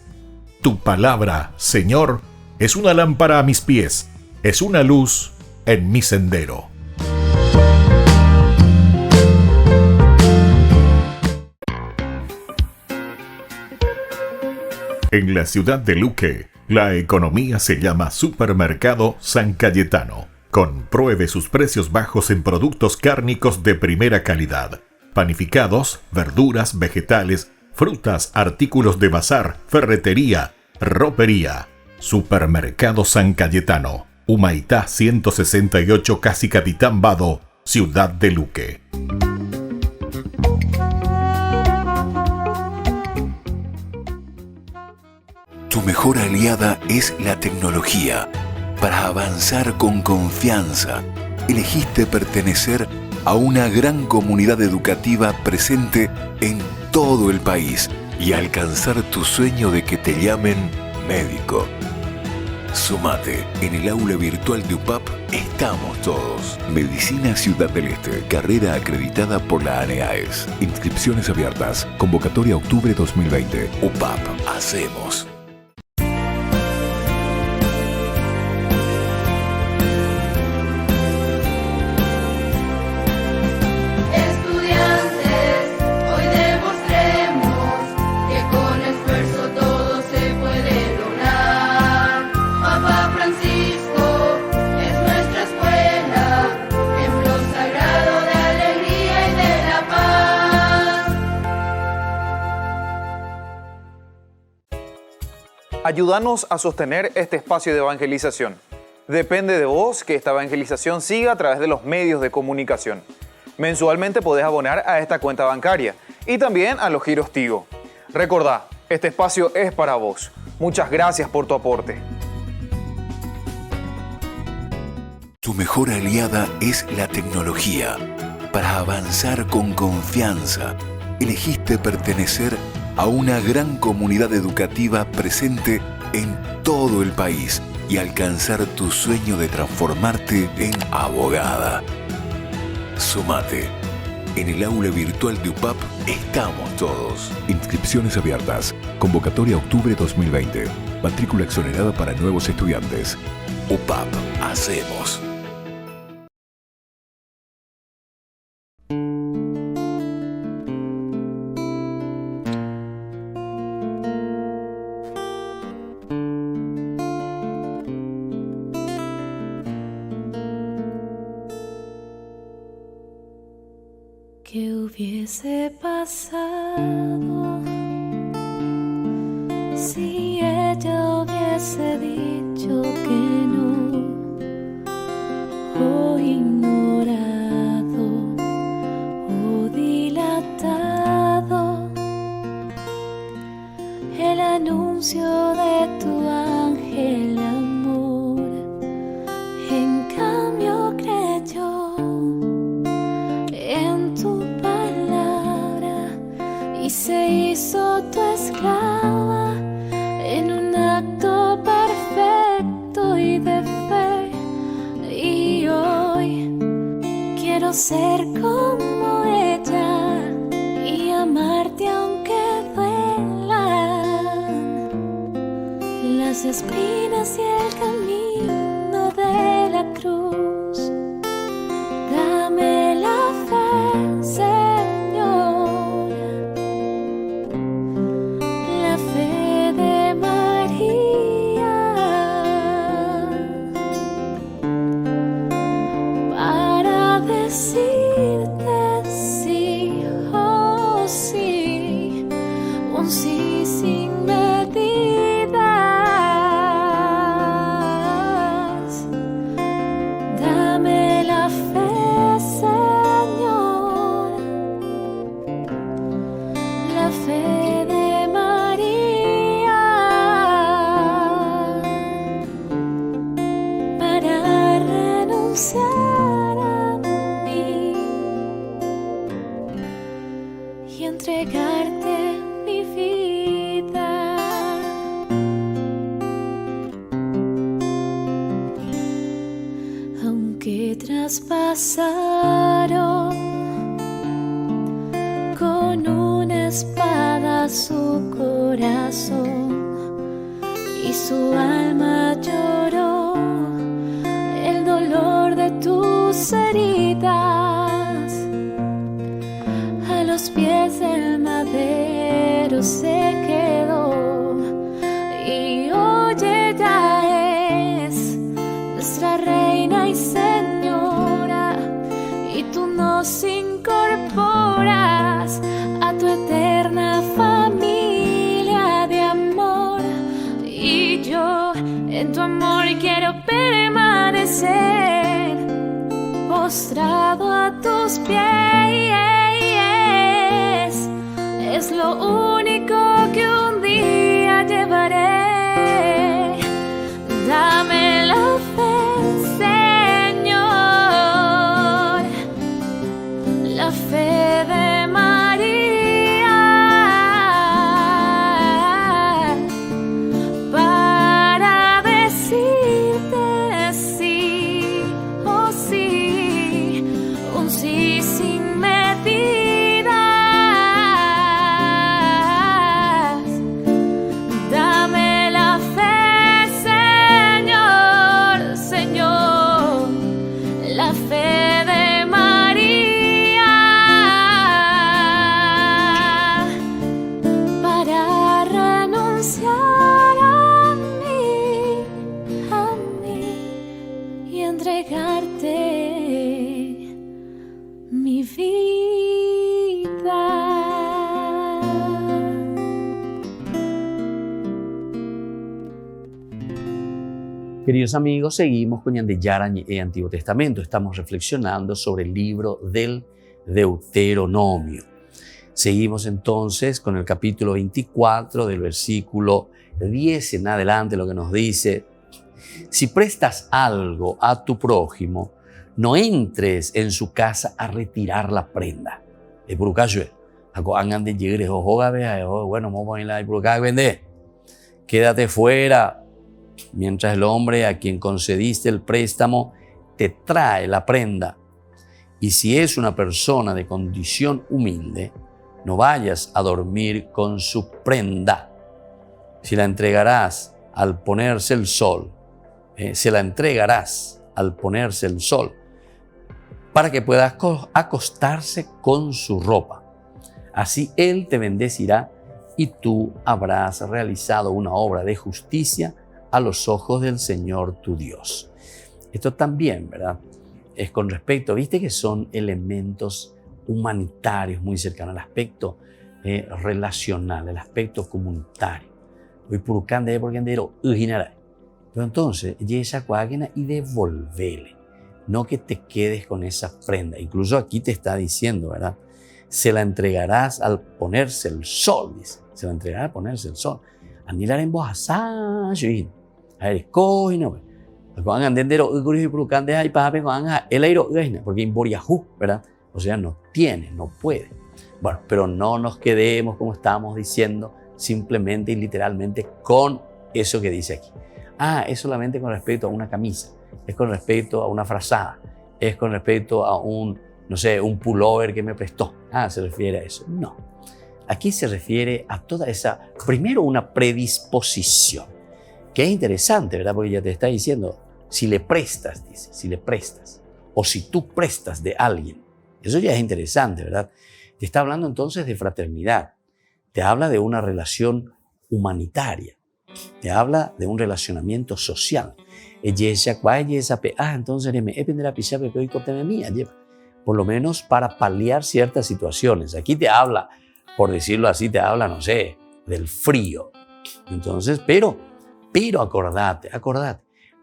Tu palabra, Señor, es una lámpara a mis pies, es una luz en mi sendero. En la ciudad de Luque, la economía se llama Supermercado San Cayetano. Compruebe sus precios bajos en productos cárnicos de primera calidad. Panificados, verduras, vegetales, frutas, artículos de bazar, ferretería, ropería. Supermercado San Cayetano, Humaitá 168, Casi Capitán Vado, ciudad de Luque. Tu mejor aliada es la tecnología. Para avanzar con confianza, elegiste pertenecer a una gran comunidad educativa presente en todo el país y alcanzar tu sueño de que te llamen médico. Sumate, en el aula virtual de UPAP estamos todos. Medicina Ciudad del Este, carrera acreditada por la ANEAES. Inscripciones abiertas, convocatoria octubre 2020. UPAP, hacemos. Francisco es nuestra escuela, en Ayúdanos a sostener este espacio de evangelización. Depende de vos que esta evangelización siga a través de los medios de comunicación. Mensualmente podés abonar a esta cuenta bancaria y también a los giros Tigo. Recordá, este espacio es para vos. Muchas gracias por tu aporte. Tu mejor aliada es la tecnología. Para avanzar con confianza, elegiste pertenecer a una gran comunidad educativa presente en todo el país y alcanzar tu sueño de transformarte en abogada. Sumate. En el aula virtual de UPAP estamos todos. Inscripciones abiertas. Convocatoria octubre 2020. Matrícula exonerada para nuevos estudiantes. UPAP. Hacemos. ¿Qué hubiese pasado si ella hubiese dicho que no, o ignorado o dilatado el anuncio de tu ángel amor? En cambio creyó en tu palabra y se hizo tu esclava en un acto perfecto y de fe. Y hoy quiero ser como ella y amarte aunque duelan las espinas y el camino de la cruz. Dame la fe, Señor, la fe de María, para decirte sí, oh sí, un sí sin medidas. Dame la fe, Señor, la fe de María, para renunciar a mí y entregarte mi vida. Aunque traspasaron con una espada su corazón y su alma lloró el dolor de tus heridas. A los pies del madero se quedó y hoy ella es nuestra reina y señora, y tú nos incorporas a tu eterna familia de amor. Y yo en tu amor quiero permanecer postrado a tus pies. Es lo único que un día llevaré. Dame la fe, Señor, la fe de María, para decirte sí, oh sí, un sí sin medidas. Dame Queridos amigos, seguimos con Yandeyara y Antiguo Testamento. Estamos reflexionando sobre el libro del Deuteronomio. Seguimos entonces con el capítulo 24 del versículo 10 en adelante, lo que nos dice: si prestas algo a tu prójimo, no entres en su casa a retirar la prenda. Quédate fuera mientras el hombre a quien concediste el préstamo te trae la prenda. Y si es una persona de condición humilde, no vayas a dormir con su prenda. Si la entregarás al ponerse el sol, se la entregarás al ponerse el sol, para que pueda acostarse con su ropa. Así él te bendecirá y tú habrás realizado una obra de justicia a los ojos del Señor tu Dios. Esto también, ¿verdad?, es con respecto, viste que son elementos humanitarios muy cercanos al aspecto relacional, el aspecto comunitario. Pero entonces, y devolvele, no que te quedes con esa prenda. Incluso aquí te está diciendo, ¿verdad?, se la entregarás al ponerse el sol, dice, se la entregará al ponerse el sol. Anilar en voz a ver, coino, porque imboriajú, ¿verdad? O sea, no tiene, no puede. Bueno, pero no nos quedemos, como estábamos diciendo, simplemente y literalmente con eso que dice aquí. Es solamente con respecto a una camisa, es con respecto a una frazada, es con respecto a un pullover que me prestó. Se refiere a eso. No. Aquí se refiere a toda esa, primero una predisposición, que es interesante, ¿verdad? Porque ya te está diciendo, si le prestas, dice, si le prestas, o si tú prestas de alguien. Eso ya es interesante, ¿verdad? Te está hablando entonces de fraternidad, te habla de una relación humanitaria, te habla de un relacionamiento social. Entonces, por lo menos para paliar ciertas situaciones. Aquí te habla, por decirlo así, te habla, no sé, del frío. Entonces, pero acordate,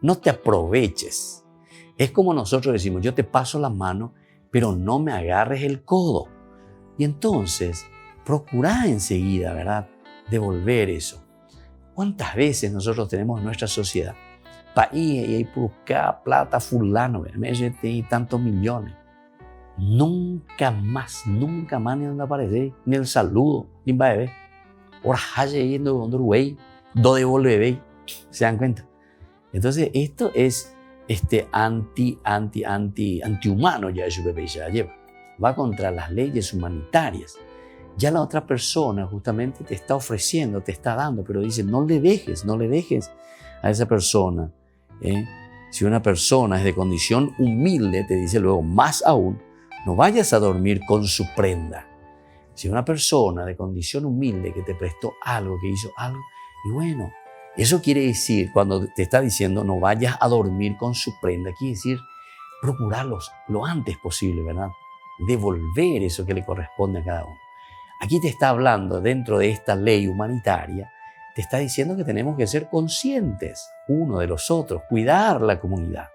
no te aproveches. Es como nosotros decimos, yo te paso la mano, pero no me agarres el codo. Y entonces, procura enseguida, ¿verdad?, devolver eso. ¿Cuántas veces nosotros tenemos en nuestra sociedad? País, y hay por acá plata fulano, y tantos millones. Nunca más ni donde aparece, ni el saludo, ni va a ver. Ahora, yendo donde güey, do devolve, ¿se dan cuenta? Entonces, esto es antihumano ya eso bebé ya lleva. Va contra las leyes humanitarias. Ya la otra persona justamente te está ofreciendo, te está dando, pero dice, no le dejes a esa persona. Si una persona es de condición humilde, te dice luego, más aún, no vayas a dormir con su prenda. Si una persona de condición humilde que te prestó algo, que hizo algo, y bueno, eso quiere decir, cuando te está diciendo no vayas a dormir con su prenda, quiere decir procurarlos lo antes posible, ¿verdad? Devolver eso que le corresponde a cada uno. Aquí te está hablando, dentro de esta ley humanitaria, te está diciendo que tenemos que ser conscientes uno de los otros, cuidar la comunidad.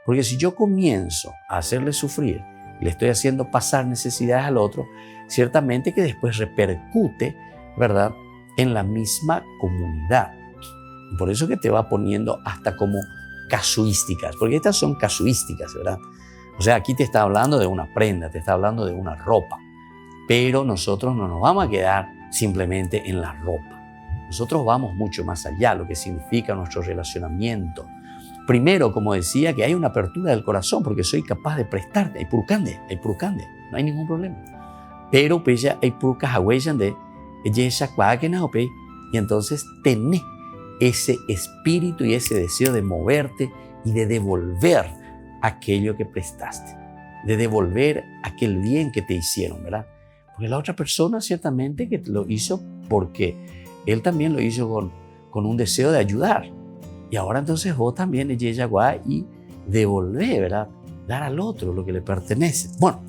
Porque si yo comienzo a hacerle sufrir, le estoy haciendo pasar necesidades al otro, ciertamente que después repercute, ¿verdad?, en la misma comunidad. Por eso que te va poniendo hasta como casuísticas, porque estas son casuísticas, ¿verdad? O sea, aquí te está hablando de una prenda, te está hablando de una ropa, pero nosotros no nos vamos a quedar simplemente en la ropa. Nosotros vamos mucho más allá, lo que significa nuestro relacionamiento. Primero, como decía, que hay una apertura del corazón, porque soy capaz de prestarte. Hay purcande, no hay ningún problema. Pero ya hay purcas de y entonces tenés ese espíritu y ese deseo de moverte y de devolver aquello que prestaste, de devolver aquel bien que te hicieron, ¿verdad? Porque la otra persona ciertamente que lo hizo porque él también lo hizo con un deseo de ayudar. Y ahora entonces vos también y devolver, ¿verdad? Dar al otro lo que le pertenece. Bueno,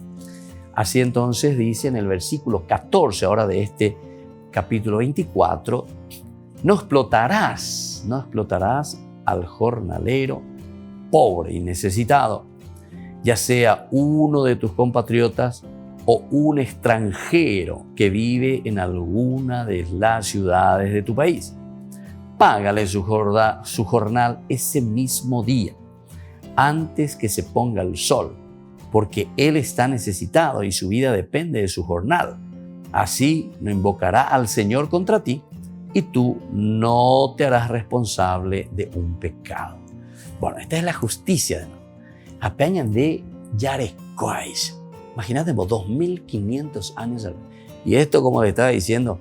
así entonces dice en el versículo 14 ahora de este capítulo 24, no explotarás al jornalero pobre y necesitado, ya sea uno de tus compatriotas o un extranjero que vive en alguna de las ciudades de tu país. Págale su jornal ese mismo día, antes que se ponga el sol, porque él está necesitado y su vida depende de su jornal. Así no invocará al Señor contra ti y tú no te harás responsable de un pecado. Bueno, esta es la justicia. Apeñan de Yarecois. Imagínate, 2500 años. Y esto, como le estaba diciendo,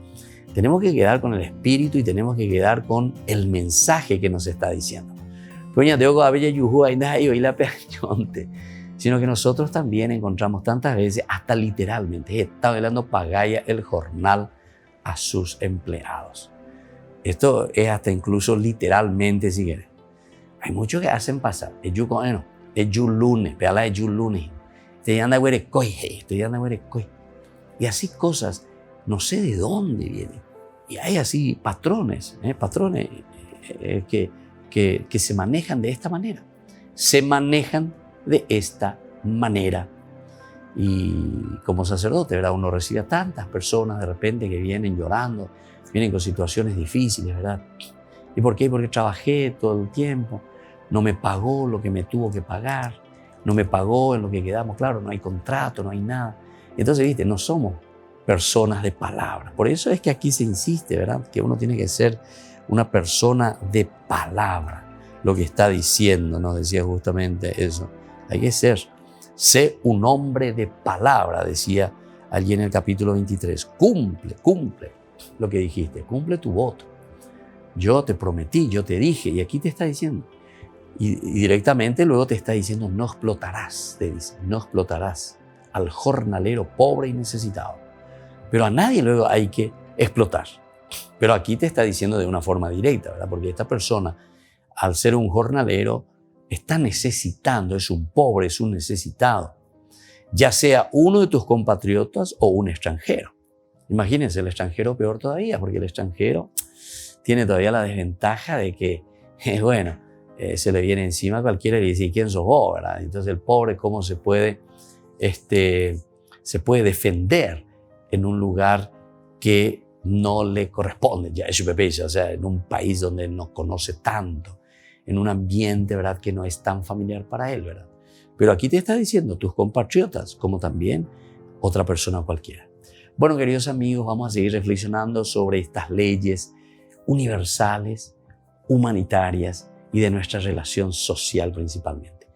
tenemos que quedar con el espíritu y tenemos que quedar con el mensaje que nos está diciendo. Sino que nosotros también encontramos tantas veces, hasta literalmente, está velando pagaya el jornal a sus empleados. Esto es hasta incluso literalmente, si quieres. Hay muchos que hacen pasar. Es lunes, peala es lunes. Y así cosas, no sé de dónde vienen. Y hay así patrones que se manejan de esta manera. Se manejan de esta manera. Y como sacerdote, ¿verdad? Uno recibe a tantas personas de repente que vienen llorando, vienen con situaciones difíciles, ¿verdad? ¿Y por qué? Porque trabajé todo el tiempo, no me pagó lo que me tuvo que pagar, no me pagó en lo que quedamos, claro, no hay contrato, no hay nada. Entonces, viste, no somos personas de palabra. Por eso es que aquí se insiste, ¿verdad? Que uno tiene que ser una persona de palabra. Lo que está diciendo, nos decía justamente eso. Hay que ser. Sé un hombre de palabra, decía allí en el capítulo 23. Cumple lo que dijiste, cumple tu voto. Yo te prometí, yo te dije, y aquí te está diciendo. Y directamente luego te está diciendo, no explotarás, te dice, no explotarás al jornalero pobre y necesitado. Pero a nadie luego hay que explotar. Pero aquí te está diciendo de una forma directa, ¿verdad? Porque esta persona, al ser un jornalero, está necesitando, es un pobre, es un necesitado, ya sea uno de tus compatriotas o un extranjero. Imagínense, el extranjero peor todavía, porque el extranjero tiene todavía la desventaja de que, se le viene encima a cualquiera y le dice, ¿quién sos vos? ¿Verdad? Entonces el pobre, ¿cómo se puede defender en un lugar que no le corresponde? Ya es o sea, en un país donde no conoce tanto, en un ambiente, ¿verdad?, que no es tan familiar para él, ¿verdad? Pero aquí te está diciendo tus compatriotas, como también otra persona cualquiera. Bueno, queridos amigos, vamos a seguir reflexionando sobre estas leyes universales, humanitarias y de nuestra relación social principalmente.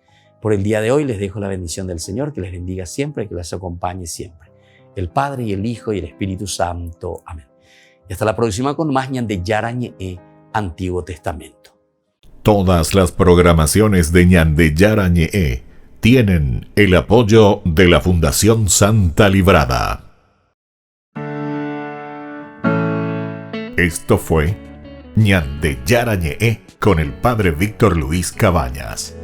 Por el día de hoy les dejo la bendición del Señor, que les bendiga siempre, que les acompañe siempre. El Padre y el Hijo y el Espíritu Santo. Amén. Y hasta la próxima con más Ñande Yarañe Antiguo Testamento. Todas las programaciones de Ñande Yarañe tienen el apoyo de la Fundación Santa Librada. Esto fue Ñande Yarañe con el Padre Víctor Luis Cabañas.